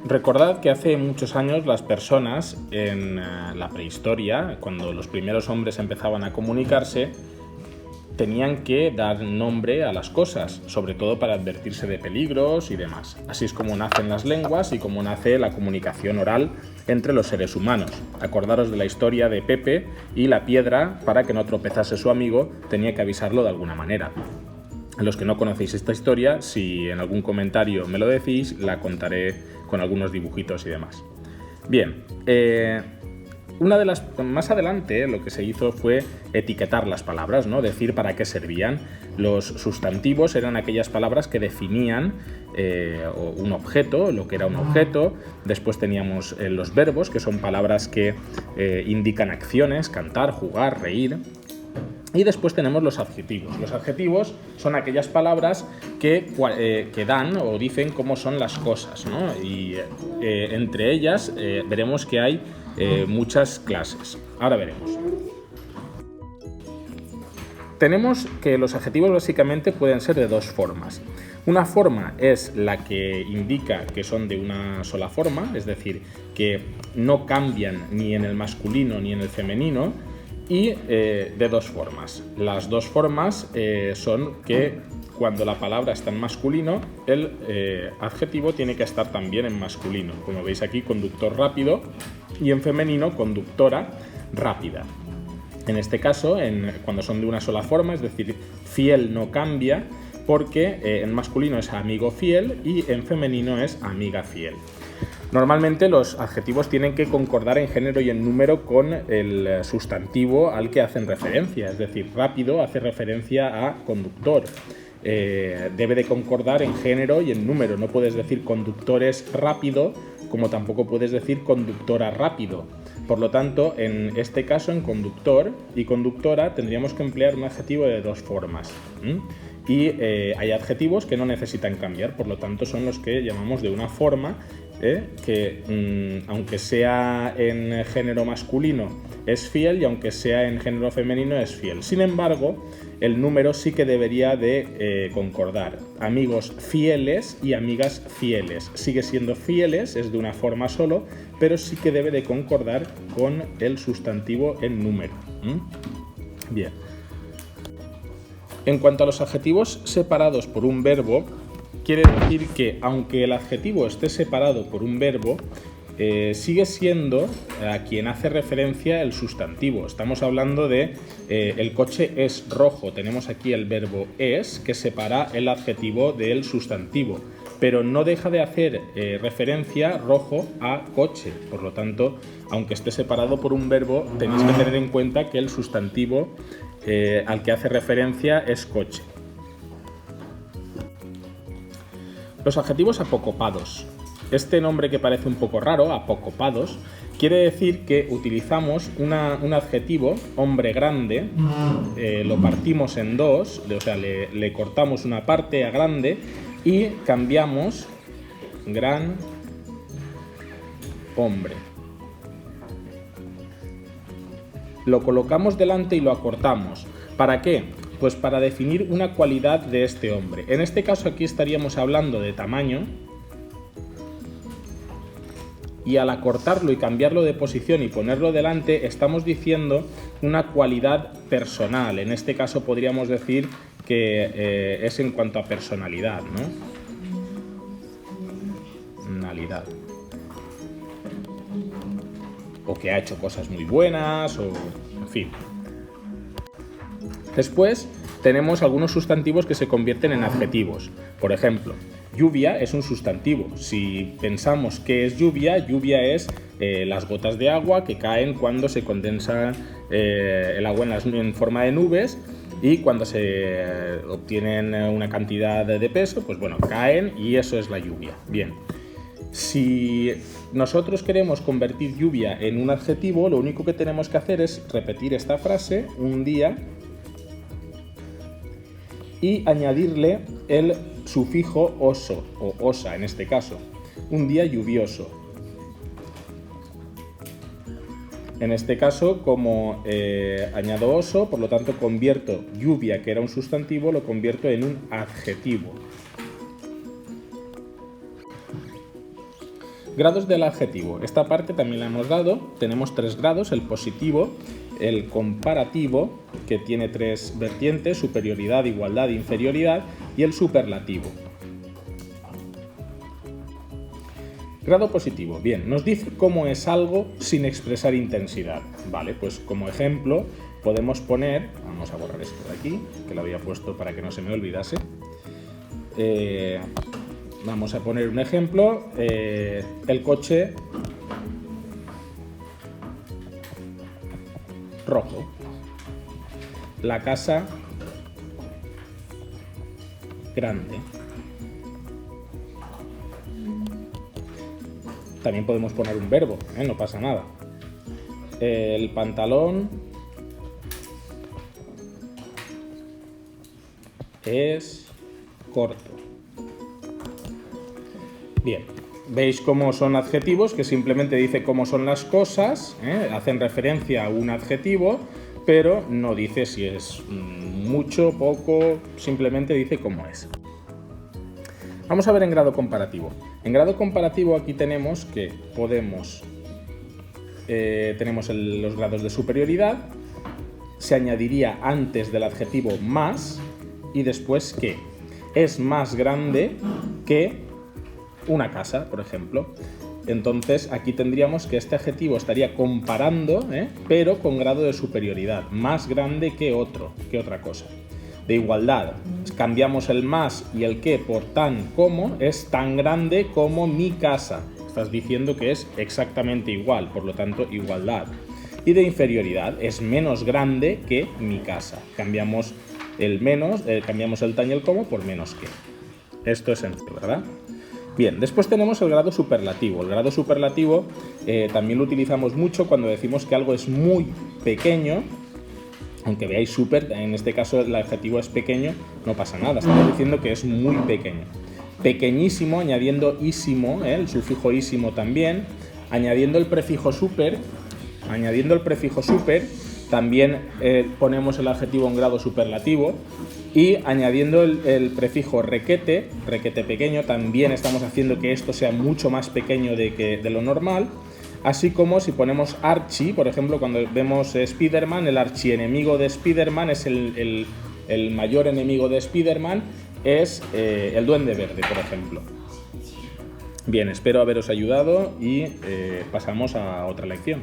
Recordad que hace muchos años las personas en la prehistoria, cuando los primeros hombres empezaban a comunicarse, tenían que dar nombre a las cosas, sobre todo para advertirse de peligros y demás. Así es como nacen las lenguas y como nace la comunicación oral entre los seres humanos. Acordaros de la historia de Pepe y la piedra, para que no tropezase su amigo, tenía que avisarlo de alguna manera. A los que no conocéis esta historia, si en algún comentario me lo decís, la contaré con algunos dibujitos y demás. Bien, más adelante lo que se hizo fue etiquetar las palabras, ¿no? Decir para qué servían. Los sustantivos eran aquellas palabras que definían un objeto, lo que era un objeto. Después teníamos los verbos, que son palabras que indican acciones, cantar, jugar, reír. Y después tenemos los adjetivos. Los adjetivos son aquellas palabras que dan o dicen cómo son las cosas, ¿no? Y entre ellas veremos que hay muchas clases. Ahora veremos. Tenemos que los adjetivos básicamente pueden ser de dos formas. Una forma es la que indica que son de una sola forma, es decir, que no cambian ni en el masculino ni en el femenino, y de dos formas. Las dos formas son que cuando la palabra está en masculino, el adjetivo tiene que estar también en masculino. Como veis aquí, conductor rápido, y en femenino, conductora rápida. En este caso, cuando son de una sola forma, es decir, fiel no cambia, porque en masculino es amigo fiel y en femenino es amiga fiel. Normalmente los adjetivos tienen que concordar en género y en número con el sustantivo al que hacen referencia, es decir, rápido hace referencia a conductor. Debe de concordar en género y en número, no puedes decir conductor es rápido, como tampoco puedes decir conductora rápido. Por lo tanto, en este caso, en conductor y conductora tendríamos que emplear un adjetivo de dos formas. Y hay adjetivos que no necesitan cambiar, por lo tanto son los que llamamos de una forma, que aunque sea en género masculino es fiel y aunque sea en género femenino es fiel. Sin embargo, el número sí que debería de concordar. Amigos fieles y amigas fieles. Sigue siendo fieles, es de una forma solo, pero sí que debe de concordar con el sustantivo en número. Bien. En cuanto a los adjetivos separados por un verbo, quiere decir que aunque el adjetivo esté separado por un verbo, sigue siendo a quien hace referencia el sustantivo. Estamos hablando de el coche es rojo. Tenemos aquí el verbo es, que separa el adjetivo del sustantivo, pero no deja de hacer referencia rojo a coche. Por lo tanto, aunque esté separado por un verbo, tenéis que tener en cuenta que el sustantivo al que hace referencia es coche. Los adjetivos apocopados. Este nombre que parece un poco raro, apocopados, quiere decir que utilizamos un adjetivo, hombre grande, lo partimos en dos, o sea, le cortamos una parte a grande y cambiamos gran hombre. Lo colocamos delante y lo acortamos. ¿Para qué? Pues para definir una cualidad de este hombre. En este caso aquí estaríamos hablando de tamaño, y al acortarlo y cambiarlo de posición y ponerlo delante estamos diciendo una cualidad personal. En este caso podríamos decir que es en cuanto a personalidad, ¿no? Personalidad. O que ha hecho cosas muy buenas, o en fin. Después tenemos algunos sustantivos que se convierten en adjetivos. Por ejemplo, lluvia es un sustantivo. Si pensamos qué es lluvia, lluvia es las gotas de agua que caen cuando se condensa el agua en forma de nubes, y cuando se obtienen una cantidad de peso, pues bueno, caen, y eso es la lluvia. Bien. Si nosotros queremos convertir lluvia en un adjetivo, lo único que tenemos que hacer es repetir esta frase un día y añadirle el sufijo oso o osa en este caso. Un día lluvioso. En este caso, como añado oso, por lo tanto convierto lluvia, que era un sustantivo, lo convierto en un adjetivo. Grados del adjetivo. Esta parte también la hemos dado. Tenemos 3 grados, el positivo, el comparativo, que tiene 3 vertientes, superioridad, igualdad, inferioridad, y el superlativo. Grado positivo. Bien, nos dice cómo es algo sin expresar intensidad. Vale, pues como ejemplo podemos poner, vamos a borrar esto de aquí, que lo había puesto para que no se me olvidase. Vamos a poner un ejemplo, el coche rojo, la casa grande. También podemos poner un verbo, no pasa nada. El pantalón es corto. Bien, veis cómo son adjetivos que simplemente dice cómo son las cosas, hacen referencia a un adjetivo, pero no dice si es mucho, poco, simplemente dice cómo es. Vamos a ver en grado comparativo. En grado comparativo aquí tenemos que tenemos los grados de superioridad, se añadiría antes del adjetivo más y después que es más grande que una casa, por ejemplo. Entonces aquí tendríamos que este adjetivo estaría comparando, pero con grado de superioridad, más grande que otra cosa. De igualdad, cambiamos el más y el que por tan como, es tan grande como mi casa. Estás diciendo que es exactamente igual, por lo tanto igualdad. Y de inferioridad, es menos grande que mi casa. Cambiamos el menos, cambiamos el tan y el como por menos que. Esto es sencillo, ¿verdad? Bien, después tenemos el grado superlativo. El grado superlativo también lo utilizamos mucho cuando decimos que algo es muy pequeño. Aunque veáis super, en este caso el adjetivo es pequeño, no pasa nada, estamos diciendo que es muy pequeño. Pequeñísimo, añadiendo ísimo, el sufijo ísimo también, añadiendo el prefijo super, también ponemos el adjetivo en grado superlativo, y añadiendo el prefijo requete pequeño, también estamos haciendo que esto sea mucho más pequeño de lo normal. Así como si ponemos archi, por ejemplo, cuando vemos Spider-Man, el archienemigo de Spider-Man es el mayor enemigo de Spider-Man, es el Duende Verde, por ejemplo. Bien, espero haberos ayudado y pasamos a otra lección.